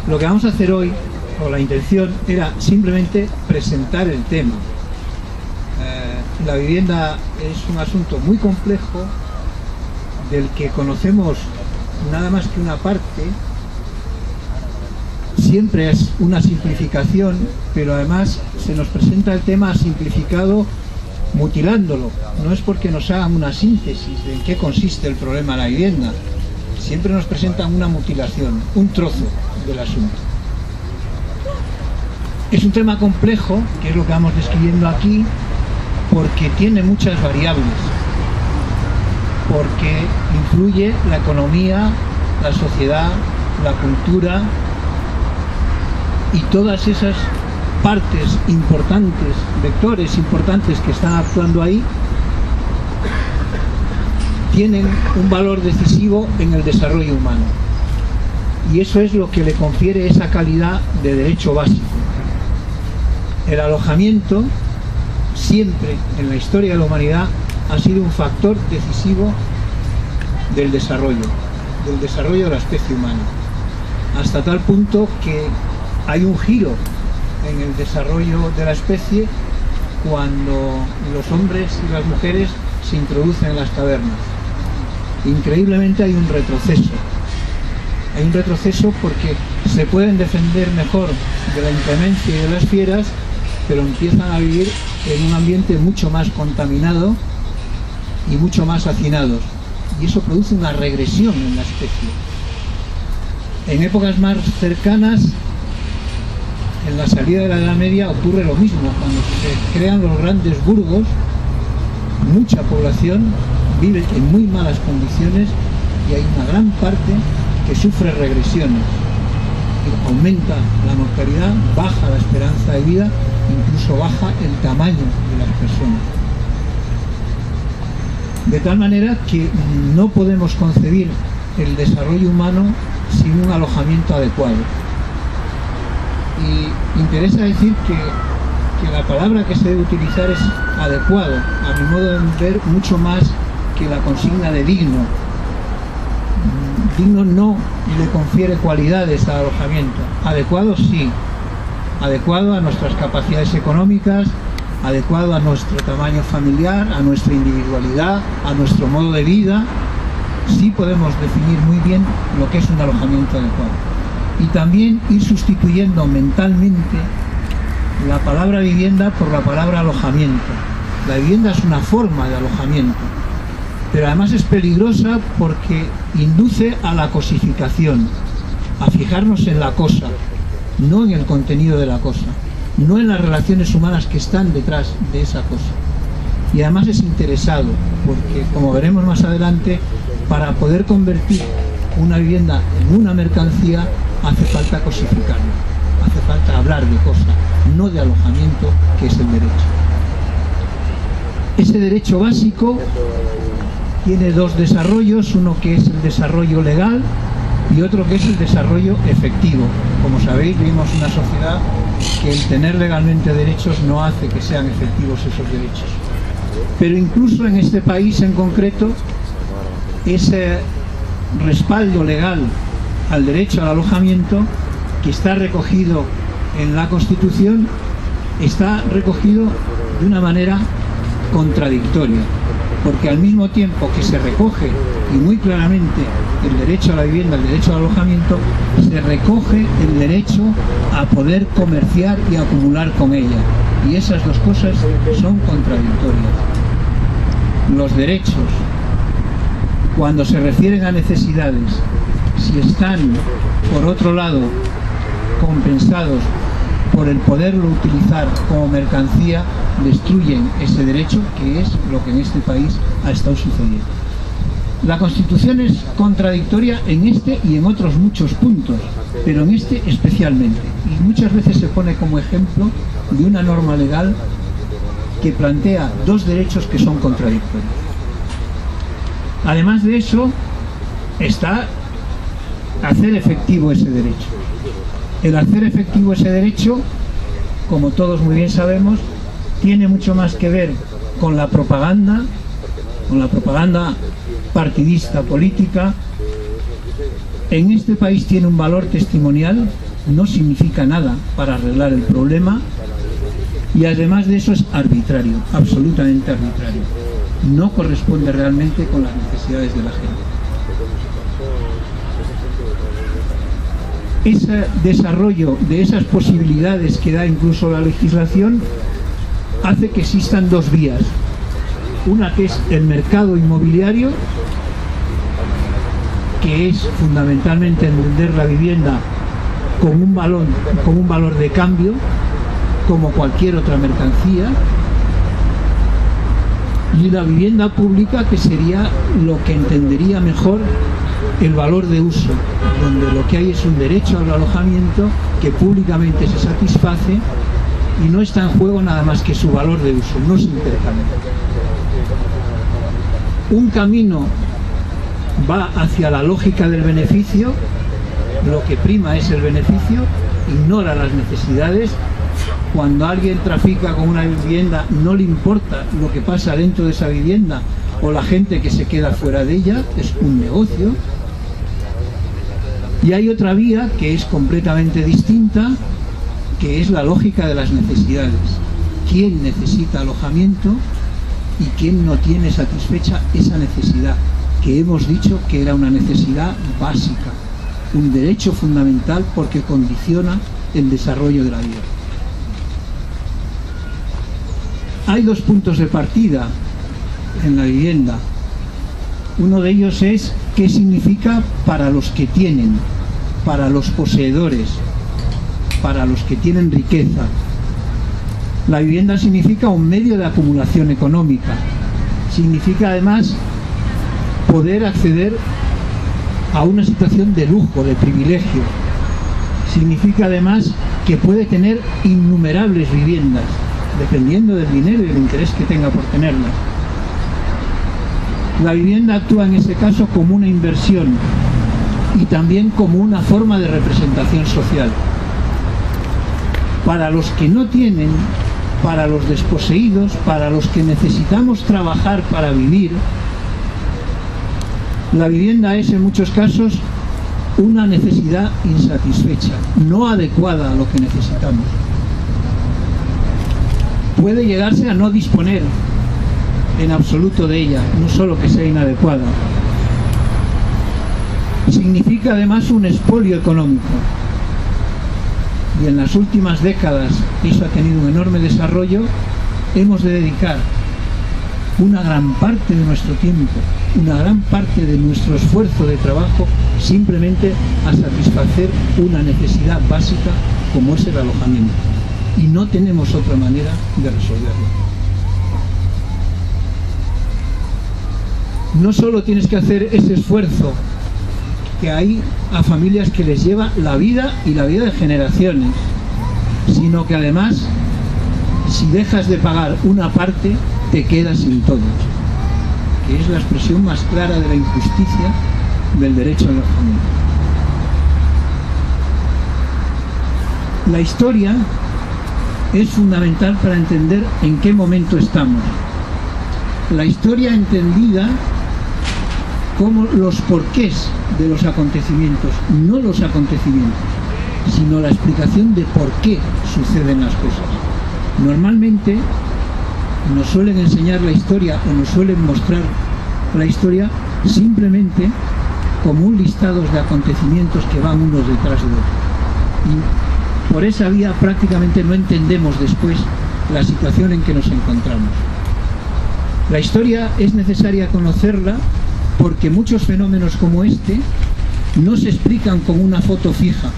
Lo que vamos a hacer hoy, o la intención, era simplemente presentar el tema. La vivienda es un asunto muy complejo, del que conocemos nada más que una parte. Siempre es una simplificación, pero además se nos presenta el tema simplificado mutilándolo. No es porque nos hagan una síntesis de en qué consiste el problema de la vivienda. Siempre nos presentan una mutilación, un trozo del asunto. Es un tema complejo, que es lo que vamos describiendo aquí, porque tiene muchas variables, porque influye la economía, la sociedad, la cultura y todas esas partes importantes, vectores importantes que están actuando ahí, tienen un valor decisivo en el desarrollo humano. Y eso es lo que le confiere esa calidad de derecho básico. El alojamiento, siempre en la historia de la humanidad, ha sido un factor decisivo del desarrollo de la especie humana. Hasta tal punto que hay un giro en el desarrollo de la especie cuando los hombres y las mujeres se introducen en las cavernas. Increíblemente hay un retroceso. Hay un retroceso porque se pueden defender mejor de la inclemencia y de las fieras, pero empiezan a vivir en un ambiente mucho más contaminado y mucho más hacinados. Y eso produce una regresión en la especie. En épocas más cercanas, en la salida de la Edad Media, ocurre lo mismo. Cuando se crean los grandes burgos, mucha población vive en muy malas condiciones y hay una gran parte que sufre regresiones. Aumenta la mortalidad, baja la esperanza de vida, incluso baja el tamaño de las personas. De tal manera que no podemos concebir el desarrollo humano sin un alojamiento adecuado. Y interesa decir que la palabra que se debe utilizar es adecuado, a mi modo de ver, mucho más que la consigna de digno. Digno no le confiere cualidades al alojamiento. Adecuado sí. Adecuado a nuestras capacidades económicas, adecuado a nuestro tamaño familiar, a nuestra individualidad, a nuestro modo de vida. Sí podemos definir muy bien lo que es un alojamiento adecuado. Y también ir sustituyendo mentalmente la palabra vivienda por la palabra alojamiento. La vivienda es una forma de alojamiento, pero además es peligrosa porque induce a la cosificación, a fijarnos en la cosa, no en el contenido de la cosa, no en las relaciones humanas que están detrás de esa cosa. Y además es interesado, porque como veremos más adelante, para poder convertir una vivienda en una mercancía hace falta cosificarla, hace falta hablar de cosa, no de alojamiento, que es el derecho. Ese derecho básico tiene dos desarrollos, uno que es el desarrollo legal y otro que es el desarrollo efectivo. Como sabéis, vivimos una sociedad que el tener legalmente derechos no hace que sean efectivos esos derechos. Pero incluso en este país en concreto, ese respaldo legal al derecho al alojamiento, que está recogido en la Constitución, está recogido de una manera contradictoria, porque al mismo tiempo que se recoge, y muy claramente, el derecho a la vivienda, el derecho al alojamiento, se recoge el derecho a poder comerciar y acumular con ella, y esas dos cosas son contradictorias. Los derechos, cuando se refieren a necesidades, si están, por otro lado, compensados por el poderlo utilizar como mercancía, destruyen ese derecho, que es lo que en este país ha estado sucediendo. La Constitución es contradictoria en este y en otros muchos puntos, pero en este especialmente. Y muchas veces se pone como ejemplo de una norma legal que plantea dos derechos que son contradictorios. Además de eso, está hacer efectivo ese derecho. El hacer efectivo ese derecho, como todos muy bien sabemos, tiene mucho más que ver con la propaganda partidista, política. En este país tiene un valor testimonial, no significa nada para arreglar el problema y además de eso es arbitrario, absolutamente arbitrario. No corresponde realmente con las necesidades de la gente. Ese desarrollo de esas posibilidades que da incluso la legislación hace que existan dos vías. Una que es el mercado inmobiliario, que es fundamentalmente entender la vivienda como un valor de cambio, como cualquier otra mercancía, y la vivienda pública, que sería lo que entendería mejor el valor de uso, donde lo que hay es un derecho al alojamiento que públicamente se satisface y no está en juego nada más que su valor de uso, no se intercambia. Un camino va hacia la lógica del beneficio, lo que prima es el beneficio, ignora las necesidades. Cuando alguien trafica con una vivienda no le importa lo que pasa dentro de esa vivienda o la gente que se queda fuera de ella, es un negocio. Y hay otra vía que es completamente distinta, que es la lógica de las necesidades. ¿Quién necesita alojamiento y quién no tiene satisfecha esa necesidad? Que hemos dicho que era una necesidad básica, un derecho fundamental porque condiciona el desarrollo de la vida. Hay dos puntos de partida en la vivienda. Uno de ellos es qué significa para los que tienen, para los poseedores, para los que tienen riqueza. La vivienda significa un medio de acumulación económica. Significa además poder acceder a una situación de lujo, de privilegio. Significa además que puede tener innumerables viviendas, dependiendo del dinero y del interés que tenga por tenerlas. La vivienda actúa en ese caso como una inversión y también como una forma de representación social. Para los que no tienen, para los desposeídos, para los que necesitamos trabajar para vivir, la vivienda es en muchos casos una necesidad insatisfecha, no adecuada a lo que necesitamos. Puede llegarse a no disponer en absoluto de ella, no solo que sea inadecuada. Significa además un expolio económico. Y en las últimas décadas eso ha tenido un enorme desarrollo. Hemos de dedicar una gran parte de nuestro tiempo, una gran parte de nuestro esfuerzo de trabajo simplemente a satisfacer una necesidad básica como es el alojamiento. Y no tenemos otra manera de resolverlo. No solo tienes que hacer ese esfuerzo que hay a familias que les lleva la vida y la vida de generaciones, sino que además, si dejas de pagar una parte, te quedas sin todo, que es la expresión más clara de la injusticia del derecho a la familia. La historia es fundamental para entender en qué momento estamos. La historia entendida como los porqués de los acontecimientos, no los acontecimientos, sino la explicación de por qué suceden las cosas. Normalmente nos suelen enseñar la historia o nos suelen mostrar la historia simplemente como un listado de acontecimientos que van unos detrás de otros. Y por esa vía prácticamente no entendemos después la situación en que nos encontramos. La historia es necesaria conocerla porque muchos fenómenos como este no se explican con una foto fija.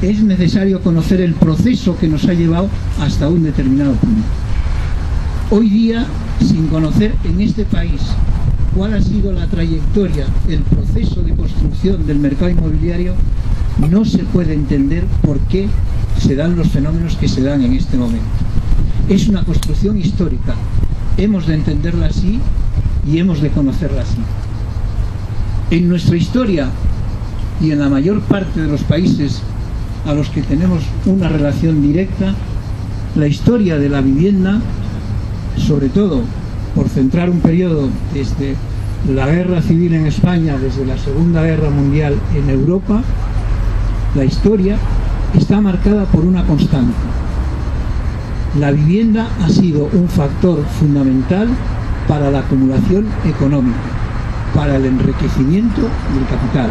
Es necesario conocer el proceso que nos ha llevado hasta un determinado punto. Hoy día, sin conocer en este país cuál ha sido la trayectoria, el proceso de construcción del mercado inmobiliario, no se puede entender por qué se dan los fenómenos que se dan en este momento. Es una construcción histórica. Hemos de entenderla así y hemos de conocerla así. En nuestra historia y en la mayor parte de los países a los que tenemos una relación directa, la historia de la vivienda, sobre todo por centrar un periodo desde la guerra civil en España, desde la Segunda Guerra Mundial en Europa, La historia está marcada por una constante. La vivienda ha sido un factor fundamental para la acumulación económica, para el enriquecimiento del capital.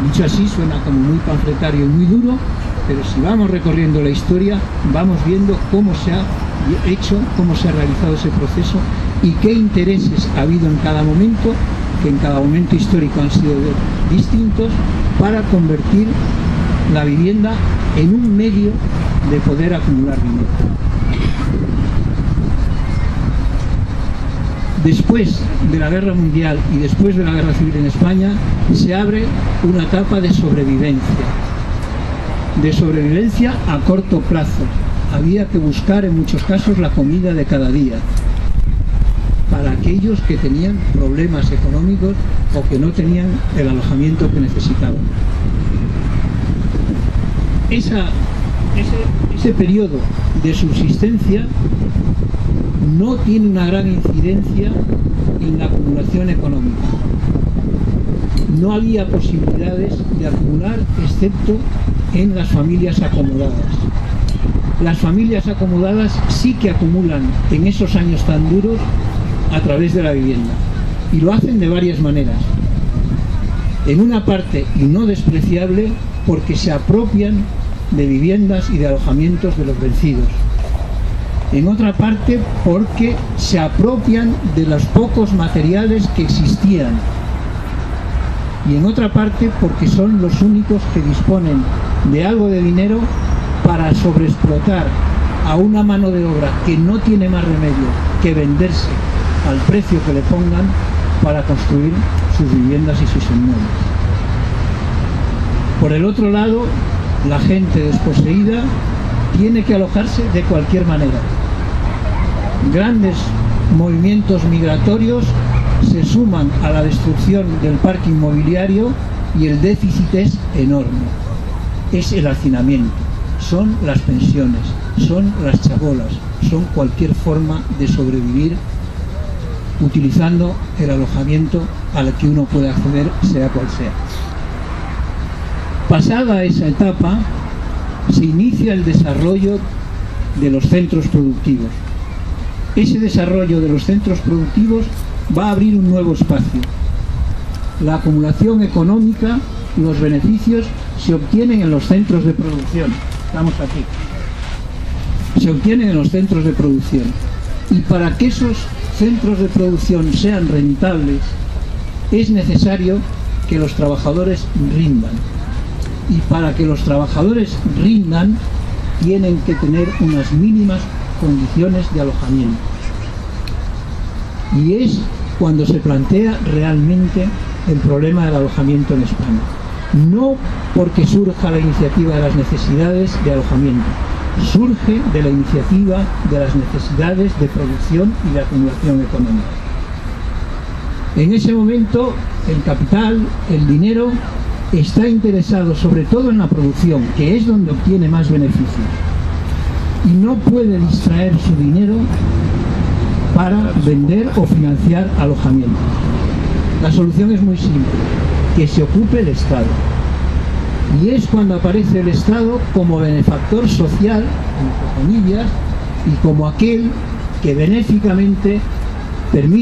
Dicho así, suena como muy panfletario y muy duro, pero si vamos recorriendo la historia, vamos viendo cómo se ha hecho, cómo se ha realizado ese proceso y qué intereses ha habido en cada momento, que en cada momento histórico han sido distintos, para convertir la vivienda en un medio de poder acumular dinero. Después de la Guerra Mundial y después de la Guerra Civil en España, se abre una etapa de sobrevivencia a corto plazo. Había que buscar en muchos casos la comida de cada día para aquellos que tenían problemas económicos o que no tenían el alojamiento que necesitaban. Ese periodo de subsistencia no tiene una gran incidencia en la acumulación económica. No había posibilidades de acumular excepto en las familias acomodadas. Las familias acomodadas sí que acumulan en esos años tan duros a través de la vivienda, y lo hacen de varias maneras. En una parte, y no despreciable, porque se apropian de viviendas y de alojamientos de los vencidos. En otra parte, porque se apropian de los pocos materiales que existían. Y en otra parte, porque son los únicos que disponen de algo de dinero para sobreexplotar a una mano de obra que no tiene más remedio que venderse al precio que le pongan para construir sus viviendas y sus inmuebles. Por el otro lado, la gente desposeída tiene que alojarse de cualquier manera. Grandes movimientos migratorios se suman a la destrucción del parque inmobiliario y el déficit es enorme. Es el hacinamiento, son las pensiones, son las chabolas, son cualquier forma de sobrevivir utilizando el alojamiento al que uno puede acceder, sea cual sea. Pasada esa etapa, se inicia el desarrollo de los centros productivos. Ese desarrollo de los centros productivos va a abrir un nuevo espacio. La acumulación económica y los beneficios se obtienen en los centros de producción. Estamos aquí. Se obtienen en los centros de producción. Y para que esos centros de producción sean rentables, es necesario que los trabajadores rindan. Y para que los trabajadores rindan, tienen que tener unas mínimas condiciones de alojamiento. Y es cuando se plantea realmente el problema del alojamiento en España. No porque surja la iniciativa de las necesidades de alojamiento, surge de la iniciativa de las necesidades de producción y de acumulación económica. En ese momento, el capital, el dinero, está interesado sobre todo en la producción, que es donde obtiene más beneficios, y no puede distraer su dinero para vender o financiar alojamientos. La solución es muy simple, que se ocupe el Estado. Y es cuando aparece el Estado como benefactor social, entre comillas, y como aquel que benéficamente permite